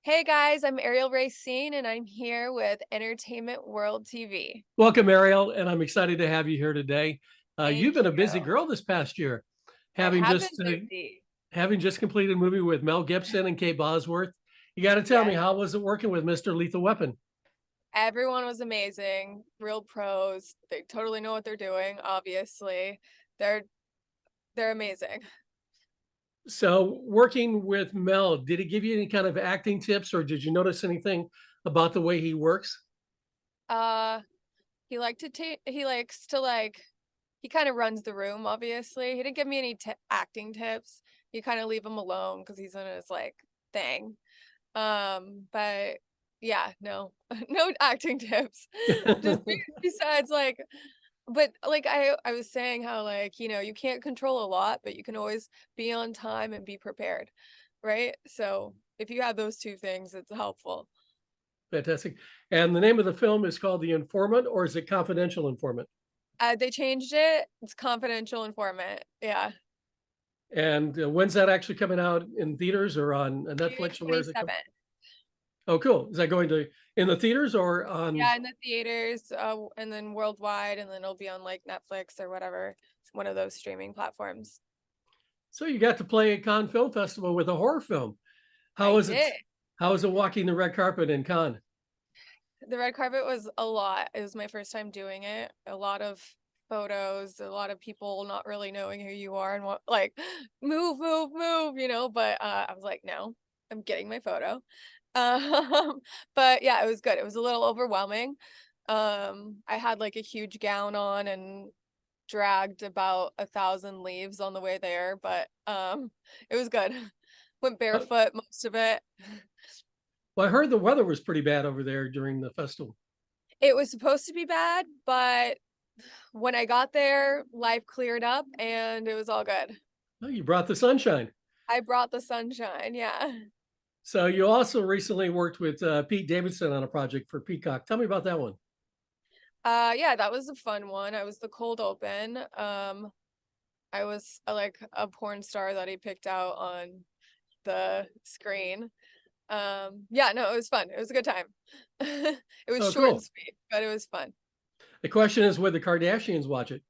Hey guys, I'm Arielle Raycene and I'm here with Entertainment World TV. Welcome, Ariel, and I'm excited to have you here today. You've Thank been a you. busy girl this past year, I having have just been busy. having just completed a movie with Mel Gibson and Kate Bosworth. You got to tell me, Yes, how was it working with Mr. Lethal Weapon? everyone was amazing, real pros. They totally know what they're doing, obviously. They're they're amazing. So, working with Mel, did he give you any kind of acting tips, or did you notice anything about the way he works? Uh he likes to he kind of runs the room, obviously. He didn't give me any acting tips. You kind of leave him alone because he's in his thing. But yeah, no, no acting tips. Just besides but I was saying how you can't control a lot, but you can always be on time and be prepared, right? So if you have those two things, it's helpful. Fantastic. And the name of the film is called The Informant, or is it Confidential Informant? They changed it. It's confidential informant. Yeah. And when's that actually coming out in theaters or on June Netflix, or where is it coming? 27th. Oh, cool. Is that going to in the theaters or on? Yeah, in the theaters, and then worldwide, and then it'll be on like Netflix or whatever. It's one of those streaming platforms. So you got to play at Cannes Film Festival with a horror film. How I is it? did. How is it walking the red carpet in Cannes? The red carpet was a lot. It was my first time doing it. A lot of photos, a lot of people not really knowing who you are and what move, move, move, but I was like, no, I'm getting my photo. But yeah, it was good. It was a little overwhelming. I had like a huge gown on and dragged about 1,000 leaves on the way there, but it was good. Went Uh, barefoot most of it. well, I heard the weather was pretty bad over there during the festival. It was supposed to be bad, but when I got there, life cleared up and it was all good. Oh, you brought the sunshine. I brought the sunshine, yeah. So you also recently worked with Pete Davidson on a project for Peacock. Tell me about that one. Yeah, that was a fun one. I was the cold open. I was like a porn star that he picked out on the screen. Yeah, no, it was fun. It was a good time. It was Oh, short and cool. sweet, but it was fun. The question is, would the Kardashians watch it?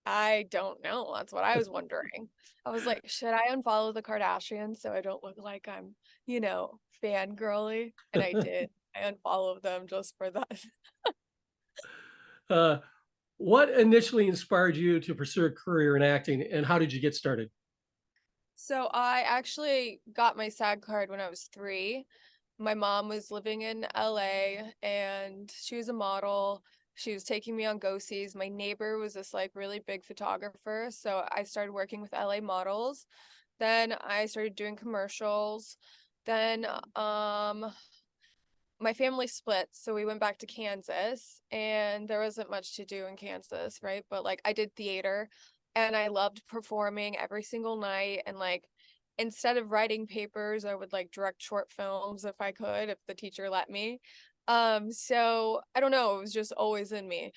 I don't know. That's what I was wondering. I was like, should I unfollow the Kardashians so I don't look like I'm, fangirly? And I did. I unfollowed them just for that. uh, what initially inspired you to pursue a career in acting, and how did you get started? So I actually got my SAG card when I was 3. My mom was living in LA and she was a model. She was taking me on go-sees. My neighbor was this really big photographer, so I started working with LA models. Then I started doing commercials. Then my family split, so we went back to Kansas, and there wasn't much to do in Kansas, right? But I did theater and I loved performing every single night, and instead of writing papers, I would direct short films if I could, if the teacher let me. So I don't know, it was just always in me.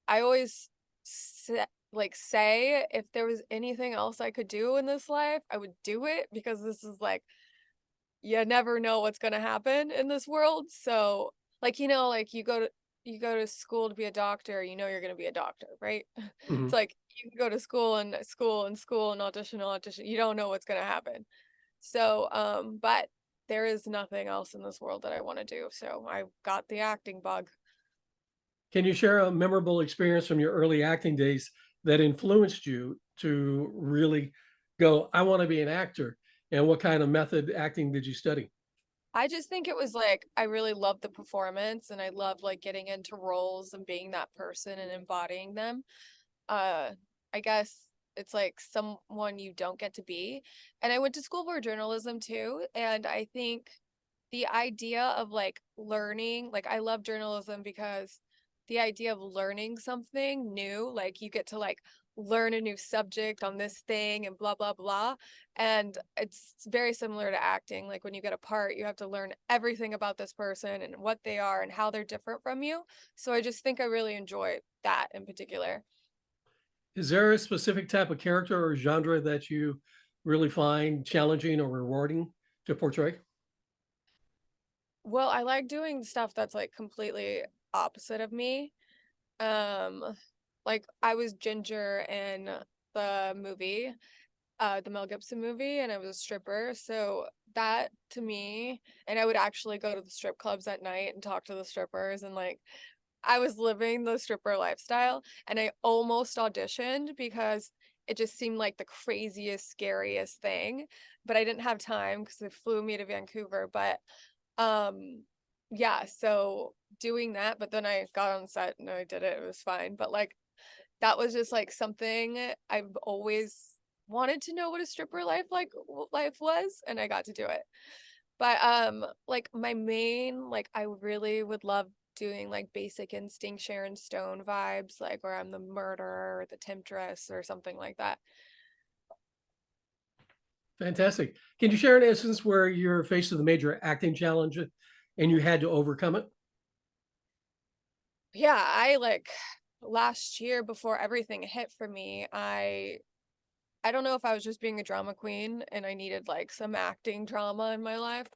I always say if there was anything else I could do in this life, I would do it because this is you never know what's gonna happen in this world. So, you go to school to be a doctor, you know you're gonna be a doctor, right? It's Mhm. like you can go to school and school and school and audition, audition. You don't know what's gonna happen. So, but there is nothing else in this world that I want to do. So I got the acting bug. Can you share a memorable experience from your early acting days that influenced you to really go, I want to be an actor? And what kind of method acting did you study? I just think it was I really loved the performance and I loved getting into roles and being that person and embodying them. uh I guess it's like someone you don't get to be. And I went to school for journalism too, and I think the idea of learning, I love journalism because the idea of learning something new, you get to learn a new subject on this thing and blah blah blah. And it's very similar to acting. Like when you get a part, you have to learn everything about this person and what they are and how they're different from you. So I just think I really enjoy that in particular. Is there a specific type of character or genre that you really find challenging or rewarding to portray? Well, I like doing stuff that's like completely opposite of me. Um, like I was Ginger in the movie, the Mel Gibson movie, and I was a stripper. So that to me, and I would actually go to the strip clubs at night and talk to the strippers, and like I was living the stripper lifestyle, and I almost auditioned because it just seemed like the craziest, scariest thing, but I didn't have time because they flew me to Vancouver. But um yeah, so doing that, but then I got on set and I did it. It was fine. But like that was just like something I've always wanted to know what a stripper life was, and I got to do it. But like my main like I really would love doing like Basic Instinct Sharon Stone vibes, like where I'm the murderer or the temptress or something like that. Fantastic. Can you share an instance where you're faced with a major acting challenge and you had to overcome it? Yeah, I like last year before everything hit for me, I don't know if I was just being a drama queen and I needed like some acting drama in my life,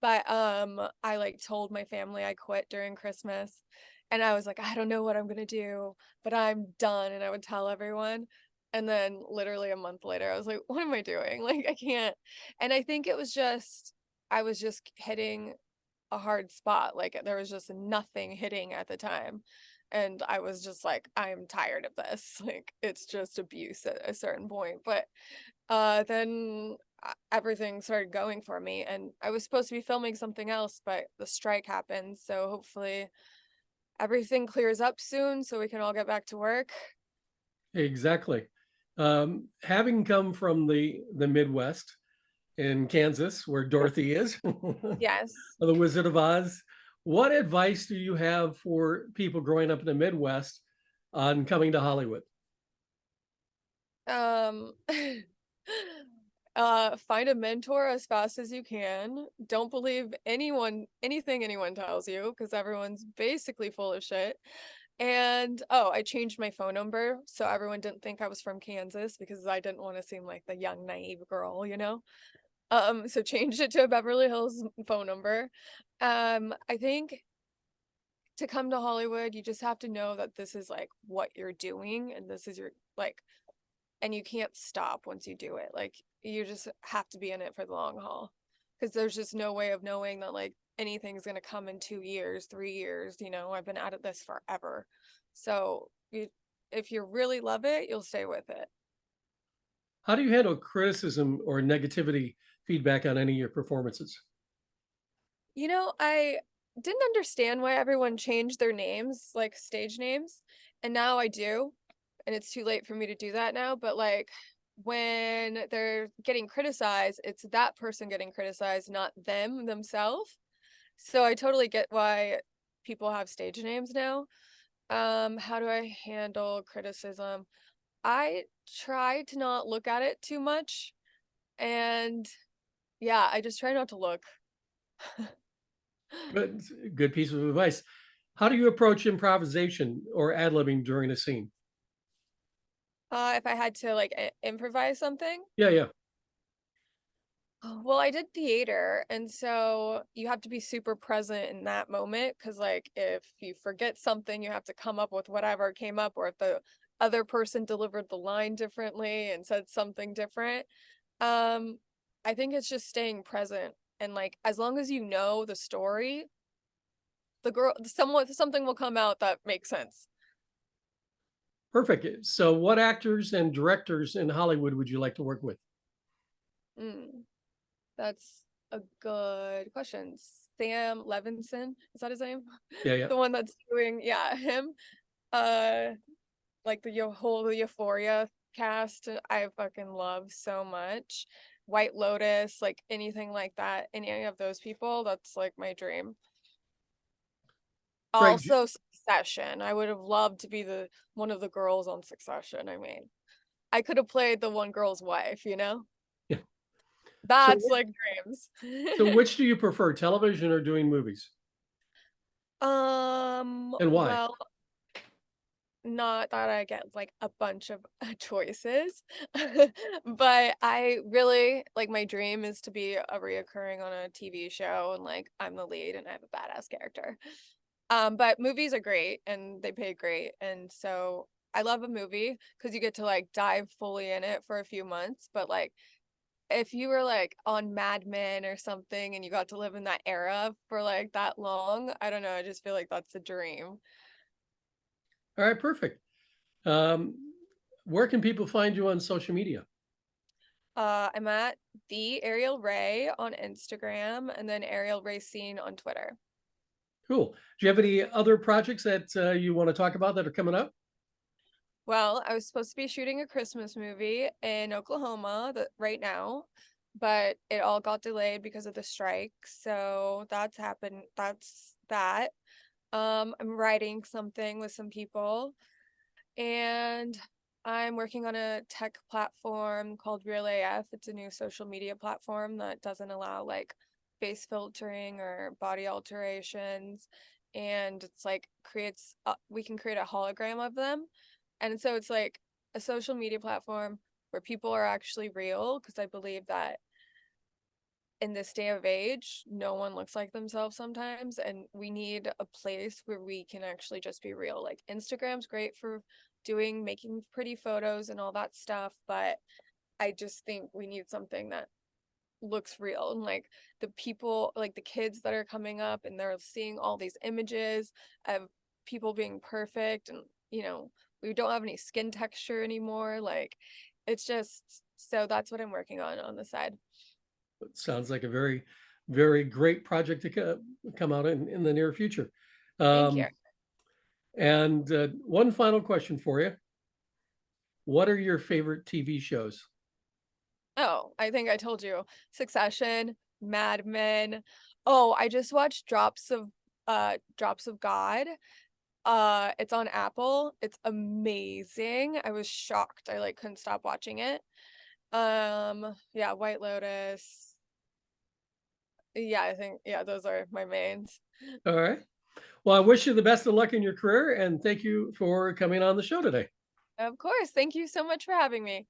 but I like told my family I quit during Christmas, and I was like, I don't know what I'm gonna do, but I'm done, and I would tell everyone. And then literally a month later, I was like, what am I doing? Like I can't. And I think it was just I was just hitting a hard spot. Like there was just nothing hitting at the time. And I was just like, I'm tired of this. Like it's just abuse at a certain point. But then everything started going for me, and I was supposed to be filming something else, but the strike happened. So hopefully everything clears up soon so we can all get back to work. Exactly. Having come from the Midwest in Kansas, where Dorothy is, Yes. the Wizard of Oz, what advice do you have for people growing up in the Midwest on coming to Hollywood? Um find a mentor as fast as you can. Don't believe anything anyone tells you because everyone's basically full of shit. And oh, I changed my phone number so everyone didn't think I was from Kansas because I didn't want to seem like the young naive girl, you know? So changed it to a Beverly Hills phone number. I think to come to Hollywood, you just have to know that this is like what you're doing and this is your like and you can't stop once you do it. Like you just have to be in it for the long haul because there's just no way of knowing that like anything's going to come in 2 years, 3 years. I've been at this forever. So if you really love it, you'll stay with it. How do you handle criticism or negativity feedback on any of your performances? I didn't understand why everyone changed their names, like stage names, and now I do. And it's too late for me to do that now, but like when they're getting criticized, it's that person getting criticized, not them themselves. So I totally get why people have stage names now. How do I handle criticism? I try to not look at it too much, and yeah, I just try not to look. Good, good piece of advice. How do you approach improvisation or ad-libbing during a scene? If I had to like improvise something. Yeah, yeah. Well, I did theater, and so you have to be super present in that moment because, like, if you forget something, you have to come up with whatever came up, or if the other person delivered the line differently and said something different. Um, I think it's just staying present, and like, as long as you know the story, something will come out that makes sense. Perfect. So, what actors and directors in Hollywood would you like to work with? Mm, that's a good question. Sam Levinson, is that his name? Yeah, yeah. The one that's doing, yeah, him. Uh, like the whole Euphoria cast, I fucking love so much. White Lotus, like anything like that, any of those people, that's like my dream. Great. Also, Succession. I would have loved to be the one of the girls on Succession. I mean, I could have played the one girl's wife, you know? Yeah. So, That's like dreams. so which do you prefer, television or doing movies, and why? Well, not that I get like a bunch of choices, but I really like my dream is to be a reoccurring on a TV show and like I'm the lead and I have a badass character. But movies are great and they pay great. And so I love a movie because you get to like dive fully in it for a few months. But like if you were like on Mad Men or something and you got to live in that era for like that long, I don't know. I just feel like that's a dream. All right, perfect. Um, where can people find you on social media? I'm at the Arielle Ray on Instagram and then Arielle Raycene on Twitter. Cool. Do you have any other projects that you want to talk about that are coming up? Well, I was supposed to be shooting a Christmas movie in Oklahoma right now, but it all got delayed because of the strike. So that's happened. That's that. I'm writing something with some people and I'm working on a tech platform called Real AF. It's a new social media platform that doesn't allow like face filtering or body alterations. And it's like we can create a hologram of them. And so it's like a social media platform where people are actually real because I believe that in this day of age, no one looks like themselves sometimes, and we need a place where we can actually just be real. Like Instagram's great for making pretty photos and all that stuff, but I just think we need something that looks real and like the people, like the kids that are coming up and they're seeing all these images of people being perfect and we don't have any skin texture anymore. Like it's just so that's what I'm working on the side. It sounds like a very, very great project to come out in the near future. Thank you. Um, and one final question for you. What are your favorite TV shows? Oh, I think I told you. Succession, Mad Men. Oh, I just watched Drops of God. It's on Apple. It's amazing. I was shocked. I like couldn't stop watching it. Yeah, White Lotus. Yeah, I think yeah, those are my mains. All right. Well, I wish you the best of luck in your career and thank you for coming on the show today. Of course. Thank you so much for having me.